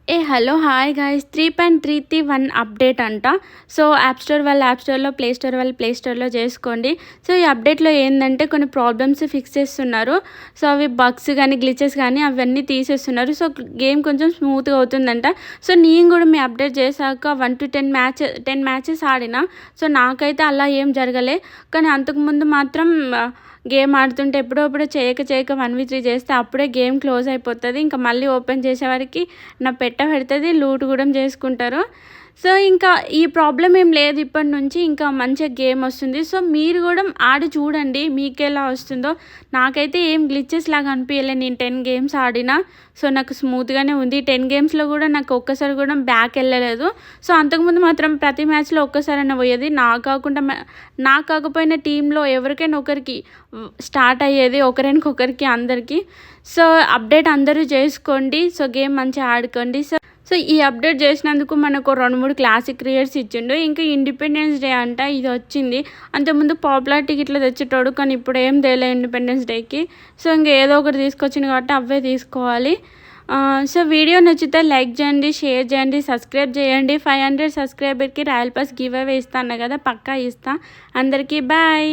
Hello hi guys 3.3.1 update అంట. So app store వాళ్ళు app స్టోర్లో, ప్లే స్టోర్ వాళ్ళు ప్లే స్టోర్లో చేసుకోండి. సో ఈ అప్డేట్లో ఏంటంటే కొన్ని ప్రాబ్లమ్స్ ఫిక్స్ చేస్తున్నారు. సో అవి బగ్స్ కానీ గ్లిచెస్ కానీ అవన్నీ తీసేస్తున్నారు. సో గేమ్ కొంచెం స్మూత్గా అవుతుందంట. సో నేను కూడా మీ అప్డేట్ చేశాక 1 to 10 మ్యాచెస్ ఆడినా. సో నాకైతే అలా ఏం జరగలే. కానీ అంతకుముందు మాత్రం గేమ్ ఆడుతుంటే ఎప్పుడో చేయక 1v3 చేస్తే అప్పుడే గేమ్ క్లోజ్ అయిపోతుంది. ఇంకా మళ్ళీ ఓపెన్ చేసేవారికి నా పెడుతుంది, లూట్ కూడా చేసుకుంటారు. సో ఇంకా ఈ ప్రాబ్లం ఏం లేదు, ఇప్పటి నుంచి ఇంకా మంచిగా గేమ్ వస్తుంది. సో మీరు కూడా ఆడి చూడండి మీకు ఎలా వస్తుందో. నాకైతే ఏం గ్లిచెస్ లాగా అనిపించలేదు. నేను 10 గేమ్స్ ఆడినా. సో నాకు స్మూత్గానే ఉంది. 10 గేమ్స్లో కూడా నాకు ఒక్కసారి కూడా బ్యాక్ వెళ్ళలేదు. సో అంతకుముందు మాత్రం ప్రతి మ్యాచ్లో ఒక్కసారైనా పోయేది. నాకు కాకపోయినా టీంలో ఎవరికైనా ఒకరికి స్టార్ట్ అయ్యేది, ఒకరికి అందరికీ. సో అప్డేట్ అందరూ చేసుకోండి. సో గేమ్ మంచిగా ఆడుకోండి. సో ఈ అప్డేట్ చేసినందుకు మనకు 2-3 క్లాసిక్ క్రియేట్స్ ఇచ్చిండు. ఇంకా ఇండిపెండెన్స్ డే అంట ఇది వచ్చింది. అంతకుముందు పాపులారిటీ ఇట్లా తెచ్చేటోడు, కానీ ఇప్పుడు ఏం తేలే ఇండిపెండెన్స్ డేకి. సో ఇంకా ఏదో ఒకటి తీసుకొచ్చింది కాబట్టి అవే తీసుకోవాలి. సో వీడియో నచ్చితే లైక్ చేయండి, షేర్ చేయండి, సబ్స్క్రైబ్ చేయండి. 500 సబ్స్క్రైబర్కి రాయల్ పాస్ గివ్ అవే ఇస్తాను కదా, పక్కా ఇస్తా. అందరికీ బాయ్.